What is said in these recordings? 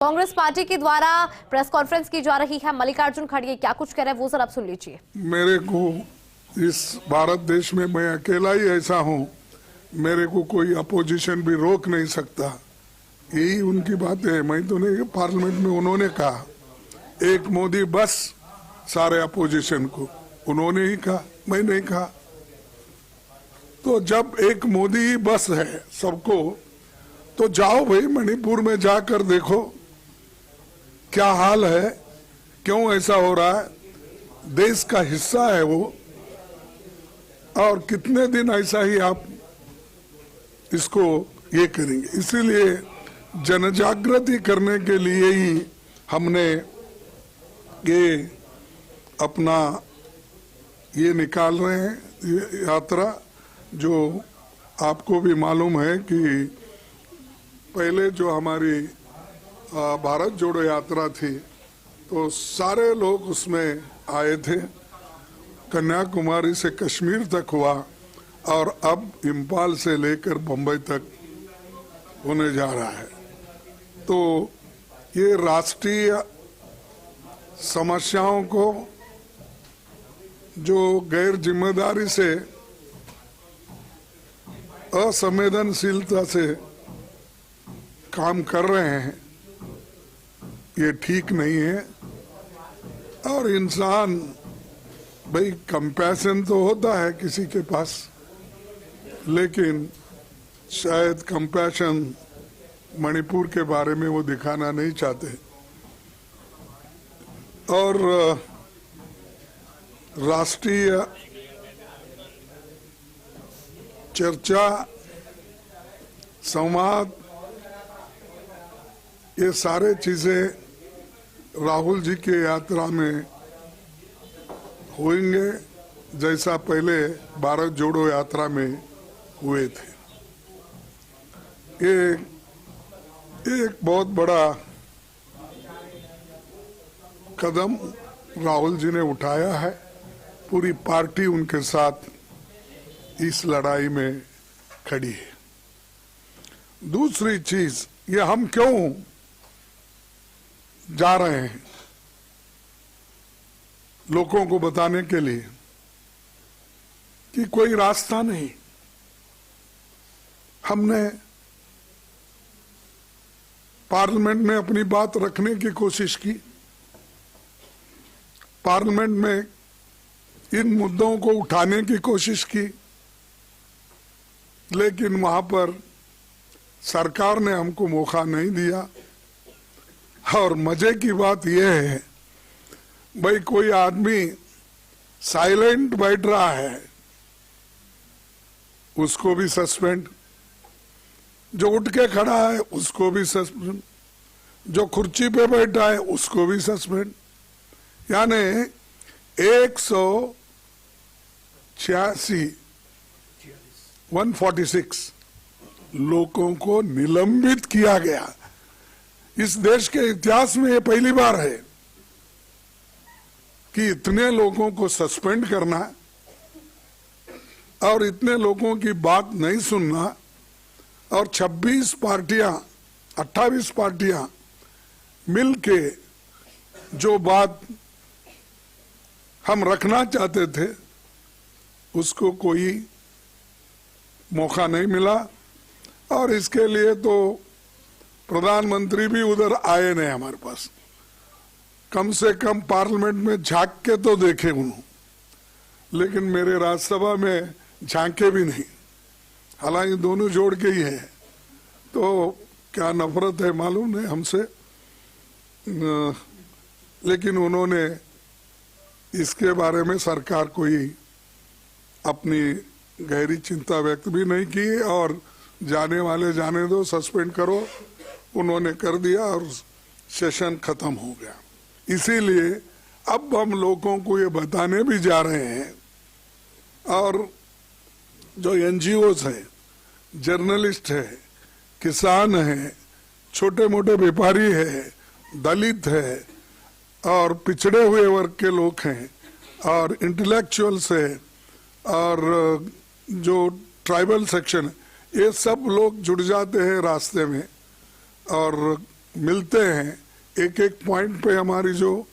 Congress party के द्वारा press conference की जा रही है। मल्लिकार्जुन खड़गे क्या कुछ कह रहे हैं वो सर आप सुन लीजिए। मेरे को इस भारत देश में मैं अकेला ही ऐसा हूं, मेरे को कोई अपोजिशन भी रोक नहीं सकता, यही उनकी बात है। मैं तो नहीं, पार्लियामेंट में उन्होंने कहा एक मोदी बस सारे अपोजिशन को, उन्होंने ही कहा, मैं नहीं कहा। तो जब एक मोदी ही बस है सबको, तो जाओ भाई मणिपुर में जाकर देखो क्या हाल है, क्यों ऐसा हो रहा है, देश का हिस्सा है वो, और कितने दिन ऐसा ही आप इसको ये करेंगे। इसीलिए जनजागृति करने के लिए ही हमने ये अपना ये निकाल रहे हैं, ये यात्रा। जो आपको भी मालूम है कि पहले जो हमारी भारत जोड़ो यात्रा थी तो सारे लोग उसमें आए थे, कन्याकुमारी से कश्मीर तक हुआ, और अब इम्फाल से लेकर बम्बई तक होने जा रहा है। तो ये राष्ट्रीय समस्याओं को जो गैर जिम्मेदारी से, असंवेदनशीलता से काम कर रहे हैं, ये ठीक नहीं है। और इंसान भाई कंपैशन तो होता है किसी के पास, लेकिन शायद कंपैशन मणिपुर के बारे में वो दिखाना नहीं चाहते। और राष्ट्रीय चर्चा, संवाद, ये सारे चीजें राहुल जी के यात्रा में होंगे, जैसा पहले भारत जोड़ो यात्रा में हुए थे। ये एक बहुत बड़ा कदम राहुल जी ने उठाया है, पूरी पार्टी उनके साथ इस लड़ाई में खड़ी है। दूसरी चीज, ये हम क्यों जा रहे हैं, लोगों को बताने के लिए कि कोई रास्ता नहीं। हमने पार्लियामेंट में अपनी बात रखने की कोशिश की, पार्लियामेंट में इन मुद्दों को उठाने की कोशिश की, लेकिन वहां पर सरकार ने हमको मौका नहीं दिया। और मजे की बात यह है भाई, कोई आदमी साइलेंट बैठ रहा है उसको भी सस्पेंड, जो उठ के खड़ा है उसको भी सस्पेंड, जो कुर्सी पे बैठा है उसको भी सस्पेंड। यानी 146 लोगों को निलंबित किया गया। इस देश के इतिहास में ये पहली बार है कि इतने लोगों को सस्पेंड करना और इतने लोगों की बात नहीं सुनना, और 28 पार्टियां मिलके जो बात हम रखना चाहते थे उसको कोई मौका नहीं मिला। और इसके लिए तो प्रधानमंत्री भी उधर आए नहीं हमारे पास, कम से कम पार्लियामेंट में झांक के तो देखे उन्होंने, लेकिन मेरे राज्यसभा में झांके भी नहीं। हालांकि दोनों जोड़ के ही है, तो क्या नफरत है मालूम नहीं हमसे, लेकिन उन्होंने इसके बारे में सरकार कोई अपनी गहरी चिंता व्यक्त भी नहीं की, और जाने वाले जाने दो, सस्पेंड करो, उन्होंने कर दिया और सेशन खत्म हो गया। इसीलिए अब हम लोगों को ये बताने भी जा रहे हैं, और जो एनजीओज है, जर्नलिस्ट है, किसान है, छोटे मोटे व्यापारी है, दलित है, और पिछड़े हुए वर्ग के लोग हैं, और इंटेलेक्चुअल्स है, और जो ट्राइबल सेक्शन है, ये सब लोग जुड़ जाते हैं रास्ते में, और मिलते हैं, एक एक पॉइंट पे हमारी जो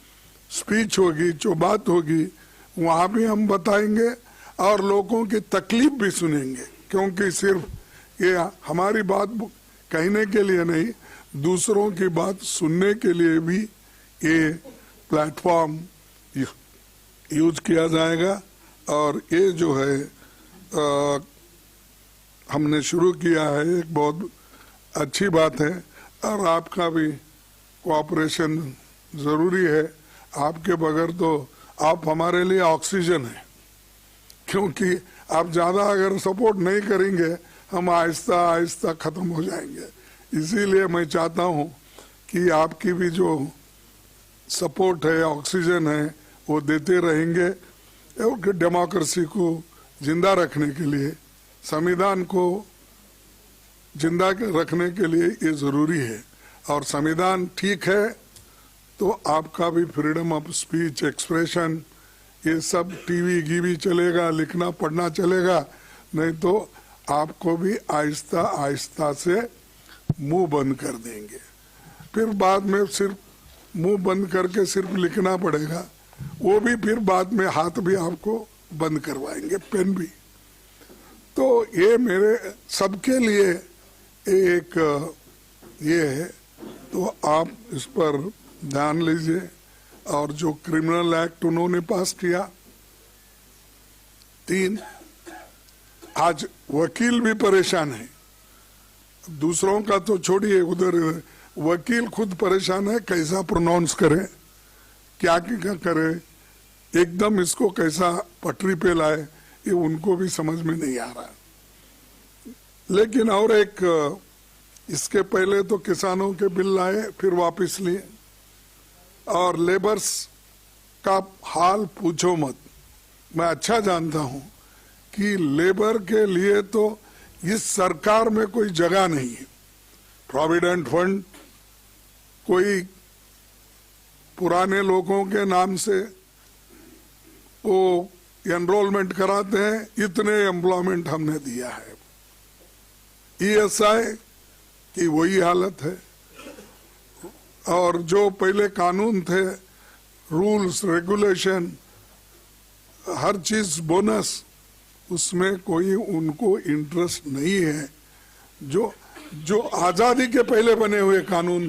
स्पीच होगी, जो बात होगी, वहां भी हम बताएंगे और लोगों की तकलीफ भी सुनेंगे, क्योंकि सिर्फ ये हमारी बात कहने के लिए नहीं, दूसरों की बात सुनने के लिए भी ये प्लेटफॉर्म यूज किया जाएगा। और ये जो है हमने शुरू किया है, एक बहुत अच्छी बात है और आपका भी कोऑपरेशन जरूरी है। आपके बगैर तो आप हमारे लिए ऑक्सीजन है, क्योंकि आप ज्यादा अगर सपोर्ट नहीं करेंगे हम आहिस्ता आहिस्ता खत्म हो जाएंगे। इसीलिए मैं चाहता हूं कि आपकी भी जो सपोर्ट है, ऑक्सीजन है, वो देते रहेंगे और डेमोक्रेसी को जिंदा रखने के लिए, संविधान को जिंदा रखने के लिए ये जरूरी है। और संविधान ठीक है तो आपका भी फ्रीडम ऑफ स्पीच, एक्सप्रेशन, ये सब टीवी गीवी चलेगा, लिखना पढ़ना चलेगा, नहीं तो आपको भी आहिस्ता आहिस्ता से मुंह बंद कर देंगे। फिर बाद में सिर्फ मुंह बंद करके सिर्फ लिखना पड़ेगा, वो भी फिर बाद में हाथ भी आपको बंद करवाएंगे, पेन भी। तो ये मेरे सबके लिए एक ये है, तो आप इस पर ध्यान लीजिए। और जो क्रिमिनल एक्ट उन्होंने पास किया 3, आज वकील भी परेशान है, दूसरों का तो छोड़िए, उधर वकील खुद परेशान है, कैसा प्रोनाउंस करे, क्या क्या करे, एकदम इसको कैसा पटरी पे लाए, ये उनको भी समझ में नहीं आ रहा। लेकिन और एक, इसके पहले तो किसानों के बिल लाए, फिर वापस लिए, और लेबर्स का हाल पूछो मत। मैं अच्छा जानता हूं कि लेबर के लिए तो इस सरकार में कोई जगह नहीं है। प्रोविडेंट फंड कोई पुराने लोगों के नाम से वो एनरोलमेंट कराते हैं, इतने एम्प्लॉयमेंट हमने दिया है। ईएसआई की वही हालत है। और जो पहले कानून थे, रूल्स रेगुलेशन, हर चीज बोनस, उसमें कोई उनको इंटरेस्ट नहीं है। जो आजादी के पहले बने हुए कानून